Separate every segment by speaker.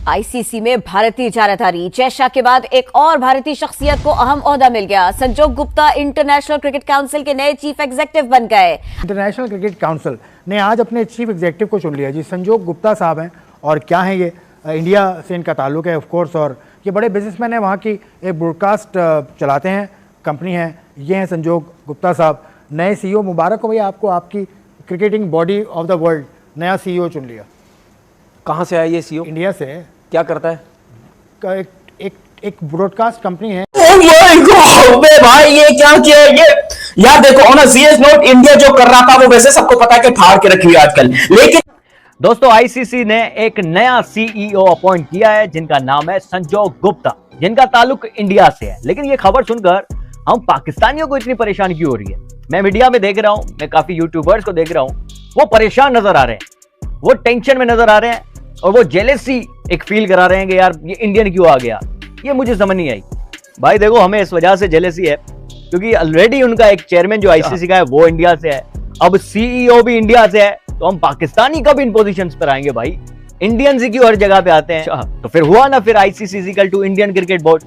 Speaker 1: ICC में भारतीय जाराधारी जय शाह के बाद एक और भारतीय शख्सियत को अहम ओहदा मिल गया। संजोग गुप्ता इंटरनेशनल क्रिकेट काउंसिल के नए चीफ एग्जीक्यूटिव बन गए।
Speaker 2: इंटरनेशनल क्रिकेट काउंसिल ने आज अपने चीफ एग्जीक्यूटिव को चुन लिया जी। संजोग गुप्ता साहब हैं और क्या है ये, इंडिया से इनका ताल्लुक है ऑफ कोर्स, और ये बड़े बिजनेसमैन हैं, वहाँ की एक ब्रॉडकास्ट चलाते हैं, कंपनी है। ये हैं संजोग गुप्ता साहब, नए सीईओ। मुबारक हो भैया आपको, आपकी cricketing body of the world नया सीईओ चुन लिया।
Speaker 3: कहाँ से आया ये सीईओ?
Speaker 2: इंडिया से है।
Speaker 3: क्या करता है?
Speaker 2: एक ब्रॉडकास्ट कंपनी है।
Speaker 4: Oh my God! भाई ये क्या किया है ये? यार देखो on a serious note, India जो कर रहा था वो वैसे सबको पता है कि फाड़ के रखी हुई आजकल, लेकिन
Speaker 5: दोस्तों आईसीसी ने एक नया सीईओ अपॉइंट किया है जिनका नाम है संजोग गुप्ता, जिनका ताल्लुक इंडिया से है। लेकिन ये खबर सुनकर हम पाकिस्तानियों को इतनी परेशानी क्यों हो रही है? मैं मीडिया में देख रहा हूं, मैं काफी यूट्यूबर्स को देख रहा हूं, वो परेशान नजर आ रहे हैं, वो टेंशन में नजर आ रहे हैं और वो जेलेसी एक फील करा रहे हैं कि यार ये इंडियन क्यों आ गया। ये मुझे समझ नहीं आई। भाई देखो, हमें इस वजह से जेलेसी है क्योंकि ऑलरेडी उनका एक चेयरमैन जो आईसीसी का है वो इंडिया से है, अब सीईओ भी इंडिया से है, तो हम पाकिस्तानी कब इन पोजीशंस पर आएंगे भाई? इंडियन ही क्यों हर जगह पे आते हैं? तो फिर हुआ ना, फिर ICC equal to Indian cricket board.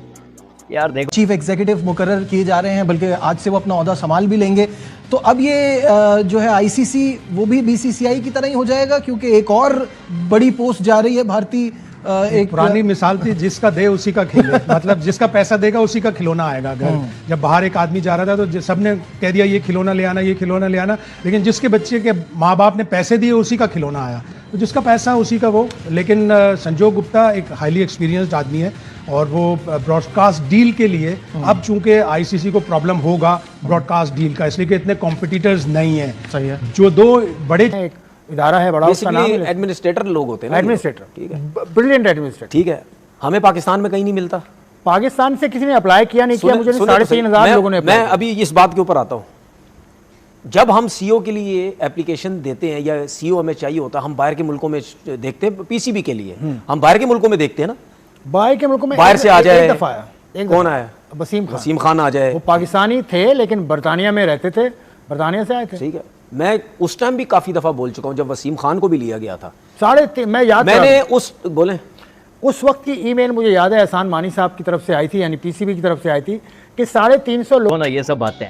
Speaker 5: यार देखो,
Speaker 6: चीफ एग्जीक्यूटिव मुकर्रर किए जा रहे हैं, बल्कि आज से वो अपना ओहदा संभाल भी लेंगे। तो अब ये जो है आईसीसी वो भी बीसीसीआई की तरह ही हो जाएगा, क्योंकि एक और बड़ी पोस्ट जा रही है भारतीय।
Speaker 7: एक पुरानी मिसाल थी, जिसका दे उसी का खेले। मतलब जिसका पैसा देगा उसी का खिलौना आएगा। घर जब बाहर एक आदमी जा रहा था तो सबने कह दिया ये खिलौना ले आना, ये खिलौना ले आना, लेकिन जिसके बच्चे के माँ बाप ने पैसे दिए उसी का खिलौना आया। तो जिसका पैसा उसी का वो। लेकिन संजोग गुप्ता एक हाईली एक्सपीरियंस्ड आदमी है और वो ब्रॉडकास्ट डील के लिए, अब चूंकि आईसीसी को प्रॉब्लम होगा ब्रॉडकास्ट डील का, इसलिए कि इतने कॉम्पिटिटर्स नहीं है। सही है। जो दो बड़े
Speaker 2: इदारा है बड़ा, उसका नाम है
Speaker 3: एडमिनिस्ट्रेटर लोग होते हैं ना,
Speaker 2: एडमिनिस्ट्रेटर।
Speaker 3: ठीक है,
Speaker 2: ब्रिलियंट एडमिनिस्ट्रेटर।
Speaker 3: ठीक है। हमें पाकिस्तान में कहीं नहीं मिलता।
Speaker 2: पाकिस्तान से किसी ने अप्लाई किया नहीं किया, मुझे 3,500 लोगों ने।
Speaker 3: मैं अभी इस बात के ऊपर आता हूँ। जब हम सीईओ के लिए एप्लीकेशन देते हैं या सीईओ हमें चाहिए होता है, हम बाहर के मुल्कों में देखते हैं, पीसीबी के लिए हम बाहर के मुल्कों में देखते हैं ना,
Speaker 2: बाहर के मुल्कों में
Speaker 3: बाहर से आ जाए।
Speaker 2: कौन आया? वसीम खान
Speaker 3: आ जाए।
Speaker 2: वो पाकिस्तानी थे लेकिन बरतानिया में रहते थे, बरतानिया से आए थे।
Speaker 3: ठीक है। मैं उस टाइम भी काफी दफा बोल चुका हूं, जब वसीम खान को भी लिया गया था।
Speaker 2: मैं याद,
Speaker 3: मैंने
Speaker 2: उस वक्त की ईमेल मुझे याद है, एहसान मानी साहब की तरफ से आई थी, यानी पीसीबी की तरफ से आई थी कि 350 लोग।
Speaker 5: ये सब बातें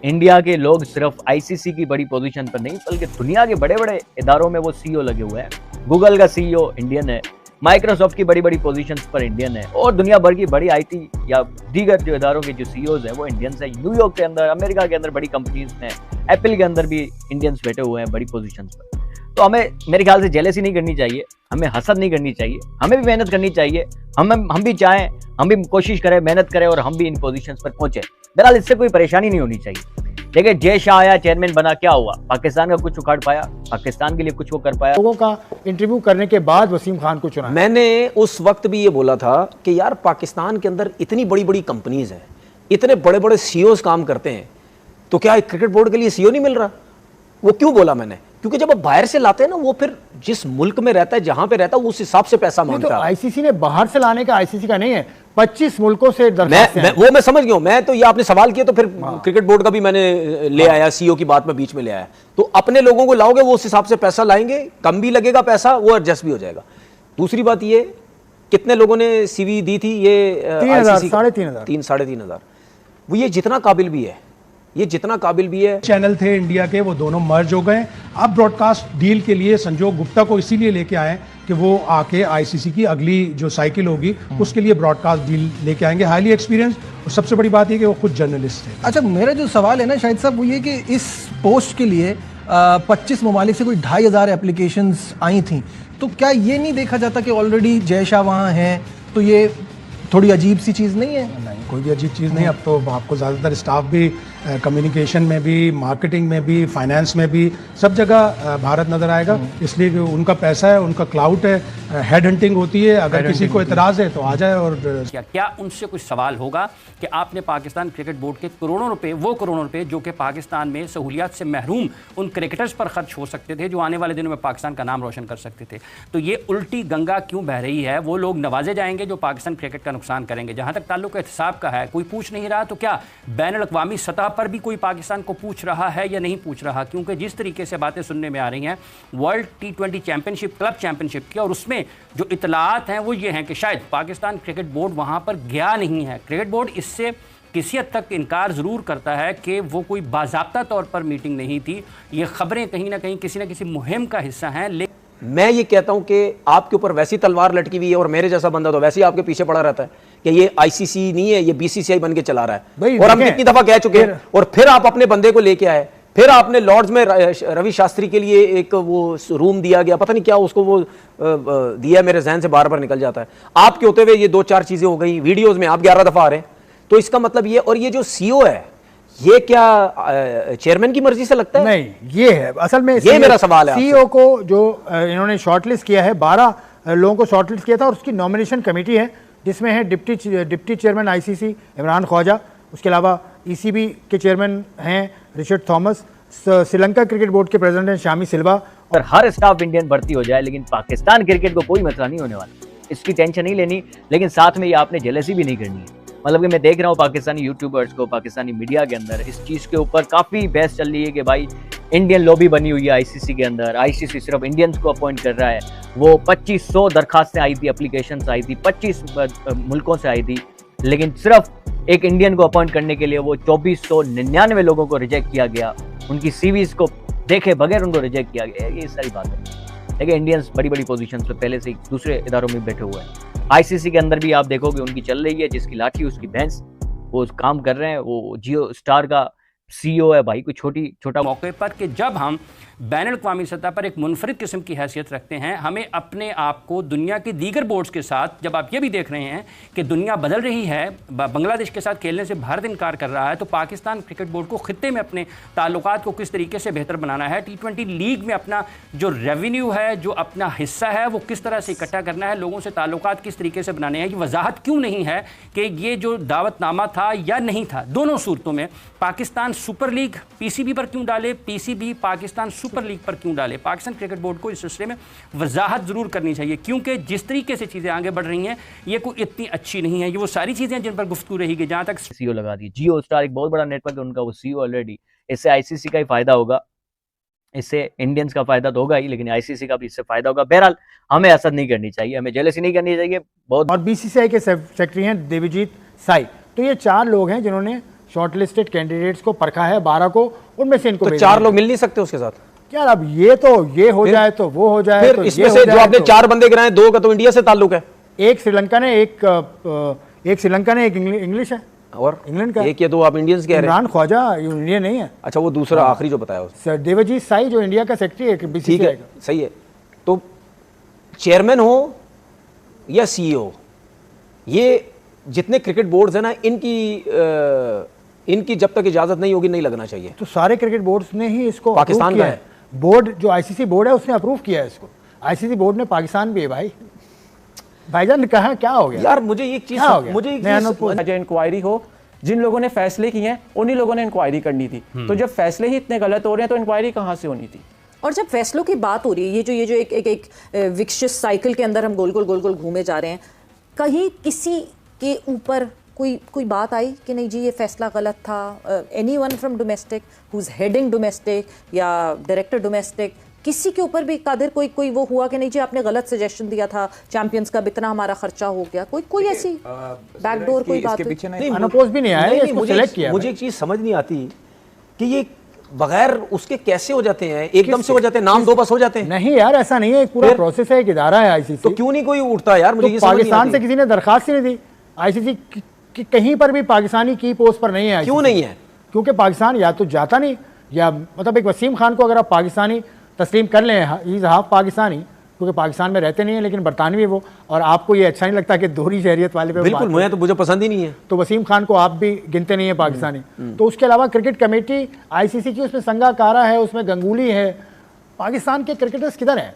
Speaker 5: इंडिया के लोग सिर्फ आईसीसी की बड़ी पोजीशन पर नहीं, बल्कि दुनिया के बड़े बड़े इदारों में वो सीईओ लगे हुए हैं। गूगल का सीईओ इंडियन है, माइक्रोसॉफ्ट की बड़ी बड़ी पोजीशंस पर इंडियन है, और दुनिया भर की बड़ी आईटी या दीगर जो इदारों के जो सीईओज हैं वो इंडियंस हैं। न्यूयॉर्क के अंदर, अमेरिका के अंदर बड़ी कंपनीज हैं, एप्पल के अंदर भी इंडियंस बैठे हुए हैं बड़ी पोजीशंस पर। तो हमें मेरे ख्याल से जेलेसी नहीं करनी चाहिए, हमें हसद नहीं करनी चाहिए, हमें भी मेहनत करनी चाहिए। हम भी चाहें, हम भी कोशिश करें, मेहनत करें और हम भी इन पोजीशंस पर पहुंचे। बहरहाल इससे कोई परेशानी नहीं होनी चाहिए। देखिए, जय शाह आया, चेयरमैन बना, क्या हुआ? पाकिस्तान का कुछ उखाड़ पाया? पाकिस्तान के लिए कुछ वो कर पाया?
Speaker 2: लोगों का इंटरव्यू करने के बाद वसीम खान को चुना।
Speaker 3: मैंने उस वक्त भी ये बोला था कि यार पाकिस्तान के अंदर इतनी बड़ी बड़ी कंपनीज हैं, इतने बड़े बड़े सीईओज काम करते हैं, तो क्या क्रिकेट बोर्ड के लिए सीईओ नहीं मिल रहा? वो क्यों बोला मैंने? क्योंकि जब आप बाहर से लाते हैं ना, वो फिर जिस मुल्क में रहता है, जहां पे रहता है, उस हिसाब से पैसा मांगता है।
Speaker 2: आईसीसी ने बाहर से लाने का, आईसीसी का नहीं है, 25 मुल्कों से
Speaker 3: मैं समझ गया हूं। मैं तो ये आपने सवाल किया तो फिर क्रिकेट बोर्ड का भी मैंने ले आया, सीईओ की बात में बीच में ले आया। तो अपने लोगों को लाओगे, वो उस हिसाब से पैसा लाएंगे, कम भी लगेगा पैसा, वो एडजस्ट भी हो जाएगा। दूसरी बात ये, कितने लोगों ने सीवी दी थी? ये 3,500 वो ये जितना काबिल भी है, ये जितना काबिल भी है।
Speaker 7: चैनल थे इंडिया के, वो दोनों मर्ज हो गए। अब ब्रॉडकास्ट डील के लिए संजोग गुप्ता को इसीलिए लेके आए कि वो आके आईसीसी की अगली जो साइकिल होगी उसके लिए ब्रॉडकास्ट डील लेके आएंगे। हाईली एक्सपीरियंस, और सबसे बड़ी बात ये कि वो खुद जर्नलिस्ट थे।
Speaker 6: अच्छा, मेरा जो सवाल है ना शाहिद साहब, वो ये कि इस पोस्ट के लिए 25 ममालिक से कोई 2,500 एप्लीकेशंस आई थी, तो क्या ये नहीं देखा जाता कि ऑलरेडी जय शाह वहाँ हैं? तो ये थोड़ी अजीब सी चीज़ नहीं है?
Speaker 7: नहीं, कोई भी अजीब चीज़ नहीं। अब तो आपको ज़्यादातर स्टाफ भी कम्युनिकेशन में भी, मार्केटिंग में भी, फाइनेंस में भी, सब जगह भारत नज़र आएगा। इसलिए कि उनका पैसा है, उनका क्लाउड है, हेड हंटिंग होती है। अगर किसी को इतराज़ है तो आ जाए। और
Speaker 8: क्या उनसे कुछ सवाल होगा कि आपने पाकिस्तान क्रिकेट बोर्ड के करोड़ों रुपए जो कि पाकिस्तान में सहूलियात से महरूम उन क्रिकेटर्स पर खर्च हो सकते थे, जो आने वाले दिनों में पाकिस्तान का नाम रोशन कर सकते थे, तो ये उल्टी गंगा क्यों बह रही है? वो लोग नवाजे जाएंगे जो पाकिस्तान क्रिकेट का नुकसान करेंगे। जहां तक ताल्लुक एहतिसाब का है, कोई पूछ नहीं रहा, तो क्या बैनुल अक़वामी सतह पर भी कोई पाकिस्तान को पूछ रहा है या नहीं पूछ रहा, क्योंकि जिस तरीके से बातें सुनने में आ रही हैं world T20 championship, club championship की, और उसमें जो इतलात हैं वो ये हैं कि शायद पाकिस्तान क्रिकेट बोर्ड वहाँ पर गया नहीं है। क्रिकेट बोर्ड इससे किसी हद तक इनकार ज़रूर करता है कि वो कोई बाज़ाब्ता तौर पर मीटिंग नहीं थी। ये खबरें कहीं ना कहीं किसी न किसी मुहिम का हिस्सा हैं। लेकिन
Speaker 3: मैं ये कहता हूं कि आपके ऊपर वैसी तलवार लटकी हुई है और मेरे जैसा बंदा तो वैसे ही आपके पीछे पड़ा रहता है कि ये आईसीसी नहीं है, ये बीसीसीआई बन के चला रहा है। और हम कितनी दफा कह चुके हैं, और फिर आप अपने बंदे को लेके आए, फिर आपने लॉर्ड्स में रवि शास्त्री के लिए एक वो रूम दिया गया, पता नहीं क्या उसको वो दिया, मेरे जहन से बार बार निकल जाता है। आपके होते हुए ये 2-4 चीजें हो गई, वीडियोज में आप 11 दफा आ रहे हैं, तो इसका मतलब ये, और ये जो सीईओ है ये क्या चेयरमैन की मर्जी से लगता है?
Speaker 2: नहीं, ये है असल में,
Speaker 3: ये मेरा सवाल है।
Speaker 2: सीईओ को जो इन्होंने शॉर्टलिस्ट किया है, 12 लोगों को शॉर्टलिस्ट किया था, और उसकी नॉमिनेशन कमेटी है जिसमें है deputy chairman ICC Imran Khwaja, उसके अलावा ईसीबी के चेयरमैन हैं Richard Thomas, Sri Lanka cricket board के प्रेसिडेंट हैं शामी सिल्वा।
Speaker 5: और हर स्टाफ इंडियन भर्ती हो जाए, लेकिन पाकिस्तान क्रिकेट को कोई मसला नहीं होने वाला, इसकी टेंशन नहीं लेनी। लेकिन साथ में ये आपने जेलसी भी नहीं करनी है। मतलब कि मैं देख रहा हूँ पाकिस्तानी यूट्यूबर्स को, पाकिस्तानी मीडिया के अंदर इस चीज़ के ऊपर काफ़ी बहस चल रही है कि भाई इंडियन लॉबी बनी हुई है आईसीसी के अंदर, आईसीसी सिर्फ इंडियंस को अपॉइंट कर रहा है। वो 2500 दरखास्तें आई थी, एप्लीकेशंस आई थी, 25 मुल्कों से आई थी, लेकिन सिर्फ एक इंडियन को अपॉइंट करने के लिए वो 2499 लोगों को रिजेक्ट किया गया, उनकी सीवीज को देखे बगैर उनको रिजेक्ट किया गया। ये सारी बात है। लेकिन इंडियंस बड़ी बड़ी पोजीशंस पे पहले से दूसरे इदारों में बैठे हुए हैं। आईसीसी के अंदर भी आप देखोगे उनकी चल रही है, जिसकी लाठी उसकी भैंस, वो काम कर रहे हैं। वो जियो स्टार का सीईओ है भाई, कोई छोटा
Speaker 8: मौके पर कि जब हम बैनुल-अक़वामी सतह पर एक मुनफरिद किस्म की हैसियत रखते हैं, हमें अपने आप को दुनिया के दीगर बोर्ड्स के साथ, जब आप ये भी देख रहे हैं कि दुनिया बदल रही है, बांग्लादेश के साथ खेलने से भारत इनकार कर रहा है, तो पाकिस्तान क्रिकेट बोर्ड को खित्ते में अपने ताल्लुकात को किस तरीके से बेहतर बनाना है, T20 लीग में अपना जो रेवेन्यू है, जो अपना हिस्सा है, वो किस तरह से इकट्ठा करना है, लोगों से ताल्लुकात किस तरीके से बनाने हैं, ये वजाहत क्यों नहीं है कि ये जो दावतनामा था या नहीं था। दोनों सूरतों में पाकिस्तान सुपर लीग पीसीबी पर क्यों डाले, पीसीबी पाकिस्तान सुपर लीग पर क्यों डाले, पाकिस्तान क्रिकेट बोर्ड को इस सिलसिले में वजाहत जरूर करनी चाहिए, क्योंकि जिस तरीके से चीजें आगे बढ़ रही हैं ये कोई इतनी अच्छी नहीं है। ये वो सारी चीजें जिन पर गुफ्तगू रहेगी। जहां तक
Speaker 5: सीईओ लगा दी, जियो स्टार एक बहुत बड़ा नेटवर्क है उनका, वो सीईओ ऑलरेडी, इससे आईसीसी का ही फायदा होगा, इससे इंडियंस का फायदा तो होगा ही, लेकिन आईसीसी का भी इससे फायदा होगा। बहरहाल हमें हसद नहीं करनी चाहिए, हमें जेलसी नहीं करनी चाहिए। बहुत।
Speaker 2: और बीसीसीआई के सेक्रेटरी हैं देवजीत साई। तो ये 4 लोग हैं जिन्होंने शॉर्टलिस्टेड कैंडिडेट्स को परखा है, 12 को, उनमें से इनको
Speaker 3: तो 4 लोग मिल नहीं सकते उसके साथ
Speaker 2: यार। अब ये हो जाए तो वो हो जाए,
Speaker 3: फिर
Speaker 2: तो
Speaker 3: इसमें से जो आपने 4 बंदे गिराए, 2 का तो इंडिया से ताल्लुक है,
Speaker 2: एक श्रीलंका ने, एक श्रीलंका ने, एक इंग्लिश है,
Speaker 3: और
Speaker 2: इंग्लैंड का
Speaker 3: एक या 2 आप इंडियंस कह रहे हैं।
Speaker 2: इमरान ख्वाजा इंडियन नहीं है।
Speaker 3: अच्छा, वो दूसरा आखिरी जो बताया
Speaker 2: सर देवजीत साई जो इंडिया का सेक्रेटरी है बीसीसीआई का।
Speaker 3: सही है। तो चेयरमैन हो या सीईओ, ये जितने क्रिकेट बोर्ड्स हैं ना, इनकी जब तक इजाजत नहीं होगी नहीं लगना चाहिए।
Speaker 2: तो सारे क्रिकेट बोर्ड्स ने ही इसको
Speaker 3: पाकिस्तान का
Speaker 2: है, बोर्ड जो आईसीसी बोर्ड है उसने अप्रूव किया है इसको। आईसीसी बोर्ड ने पाकिस्तान भी है भाईजान ने कहा क्या हो गया
Speaker 3: यार। मुझे एक चीज
Speaker 9: इंक्वायरी हो, जिन लोगों ने फैसले किए हैं उन्हीं लोगों ने इंक्वायरी करनी थी। तो जब फैसले ही इतने गलत हो रहे हैं तो इंक्वायरी कहां से होनी थी?
Speaker 10: और जब फैसलों की बात हो रही है, ये जो एक विक्शियस साइकिल के अंदर हम गोल गोल घूमे जा रहे हैं, कहीं किसी के ऊपर कोई बात आई कि नहीं जी ये फैसला गलत था? Anyone from domestic who is heading domestic या डायरेक्टर डोमेस्टिक, किसी के ऊपर भी कादिर कोई वो हुआ कि नहीं जी आपने गलत सजेशन दिया था, चैंपियंस का इतना हमारा खर्चा हो गया, कोई ऐसी बैकडोर कोई बात
Speaker 2: नहीं? अनअपोज भी नहीं आया, इसको सिलेक्ट किया।
Speaker 3: मुझे एक चीज समझ नहीं आती कि ये बगैर उसके कैसे हो जाते हैं, एकदम से हो जाते हैं, नाम 2 बस हो जाते हैं।
Speaker 2: नहीं यार, ऐसा नहीं है, एक पूरा प्रोसेस है, एक इदारा है आईसीसी।
Speaker 3: तो क्यों नहीं कोई उठता यार? मुझे
Speaker 2: तो पाकिस्तान से किसी ने दरखास्त ही नहीं दी आईसीसी कि कहीं पर भी पाकिस्तानी की पोस्ट पर नहीं है।
Speaker 3: क्यों नहीं है?
Speaker 2: क्योंकि पाकिस्तान या तो जाता नहीं, या मतलब एक वसीम खान को अगर आप पाकिस्तानी तस्लीम कर लें, ही इज़ हाफ पाकिस्तानी, क्योंकि पाकिस्तान में रहते नहीं है लेकिन बरतानवी वो, और आपको ये अच्छा नहीं लगता कि दोहरी शहरियत वाले पे
Speaker 3: बिल्कुल, मुझे पसंद ही नहीं है।
Speaker 2: तो वसीम खान को आप भी गिनते नहीं है पाकिस्तानी। तो उसके अलावा क्रिकेट कमेटी आईसीसी की, उसमें संगाकारा है, उसमें गंगूली है। पाकिस्तान के क्रिकेटर्स किधर हैं?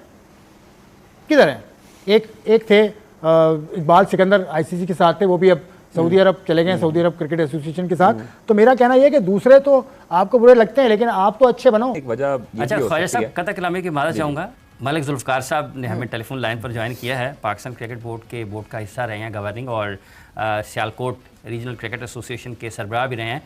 Speaker 2: एक थे इकबाल सिकंदर आईसीसी के साथ थे, वो भी अब सऊदी अरब चले गए, सऊदी अरब क्रिकेट एसोसिएशन के साथ। तो मेरा कहना यह है कि दूसरे तो आपको बुरे लगते हैं, लेकिन आप तो अच्छे बनो।
Speaker 8: एक वजह अच्छा ख्वाजा साहब, कतई कलामी की माजरत चाहूँगा, मलिक जुल्फ़कार साहब ने हमें टेलीफोन लाइन पर ज्वाइन किया है। पाकिस्तान क्रिकेट बोर्ड के बोर्ड का हिस्सा रहे हैं गवर्निंग, और सियालकोट रीजनल क्रिकेट एसोसिएशन के सरबराह भी रहे हैं,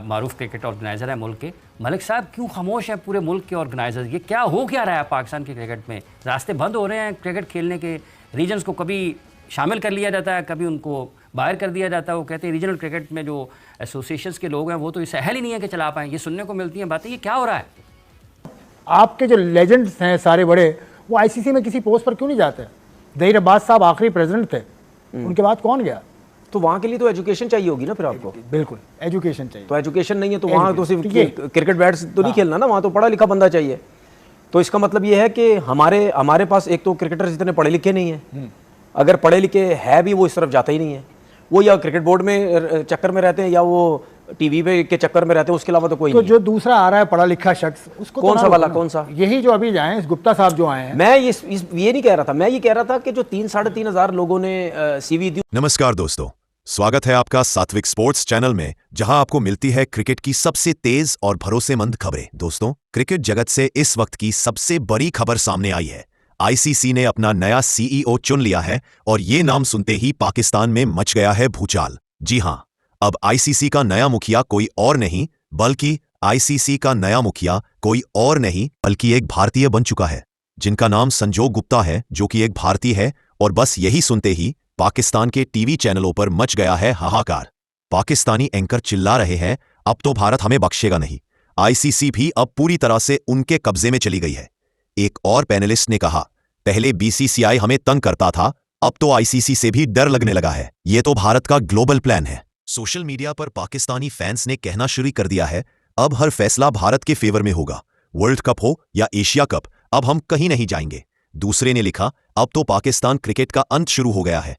Speaker 8: मारूफ क्रिकेट ऑर्गेनाइज़र है मुल्क के। मलिक साहब, क्यों खामोश हैं पूरे मुल्क के ऑर्गेनाइजर्स? ये क्या हो क्या रहा है पाकिस्तान के क्रिकेट में? रास्ते बंद हो रहे हैं क्रिकेट खेलने के, रीजन्स को कभी शामिल कर लिया जाता है, कभी उनको बाहर कर दिया जाता है। वो कहते हैं रीजनल क्रिकेट में जो एसोसिएशंस के लोग हैं वो तो इस सहल ही नहीं है कि चला पाएँ। ये सुनने को मिलती हैं बातें, ये क्या हो रहा है?
Speaker 2: आपके जो लेजेंड्स हैं सारे बड़े, वो आईसीसी में किसी पोस्ट पर क्यों नहीं जाते? ज़हीर अब्बास साहब आखिरी प्रेसिडेंट थे, उनके बाद कौन गया?
Speaker 3: तो वहाँ के लिए तो एजुकेशन चाहिए होगी ना फिर आपको।
Speaker 2: बिल्कुल, एजुकेशन चाहिए।
Speaker 3: तो एजुकेशन नहीं है तो वहाँ तो सिर्फ क्रिकेट बैट्स तो नहीं खेलना ना, वहाँ तो पढ़ा लिखा बंदा चाहिए। तो इसका मतलब ये है कि हमारे पास एक तो क्रिकेटर्स इतने पढ़े लिखे नहीं है, अगर पढ़े लिखे है भी वो इस तरफ जाता ही नहीं है। वो या क्रिकेट बोर्ड में चक्कर में रहते हैं या वो टीवी पे के चक्कर में रहते हैं, उसके अलावा तो कोई
Speaker 2: तो
Speaker 3: नहीं।
Speaker 2: जो दूसरा आ रहा है पढ़ा लिखा शख्स, उसको
Speaker 3: कौन
Speaker 2: तो
Speaker 3: सा वाला, कौन सा?
Speaker 2: यही जो अभी आए हैं, गुप्ता साहब जो आए हैं।
Speaker 3: मैं ये नहीं कह रहा था, मैं ये कह रहा था कि जो 3-3.5 हज़ार लोगों ने सीवी दी।
Speaker 11: नमस्कार दोस्तों, स्वागत है आपका सात्विक स्पोर्ट्स चैनल में, जहां आपको मिलती है क्रिकेट की सबसे तेज और भरोसेमंद खबरें। दोस्तों, क्रिकेट जगत से इस वक्त की सबसे बड़ी खबर सामने आई है। आईसीसी ने अपना नया सीईओ चुन लिया है और ये नाम सुनते ही पाकिस्तान में मच गया है भूचाल। जी हां, अब आईसीसी का नया मुखिया कोई और नहीं बल्कि एक भारतीय बन चुका है, जिनका नाम संजोग गुप्ता है, जो कि एक भारतीय है। और बस यही सुनते ही पाकिस्तान के टीवी चैनलों पर मच गया है हाहाकार। पाकिस्तानी एंकर चिल्ला रहे हैं, अब तो भारत हमें बख्शेगा नहीं। आईसीसी भी अब पूरी तरह से उनके कब्जे में चली गई है। एक और पैनलिस्ट ने कहा, पहले बीसीसीआई हमें तंग करता था, अब तो आईसीसी से भी डर लगने लगा है। ये तो भारत का ग्लोबल प्लान है। सोशल मीडिया पर पाकिस्तानी फैंस ने कहना शुरू कर दिया है, अब हर फैसला भारत के फेवर में होगा। वर्ल्ड कप हो या एशिया कप, अब हम कहीं नहीं जाएंगे। दूसरे ने लिखा, अब तो पाकिस्तान क्रिकेट का अंत शुरू हो गया है।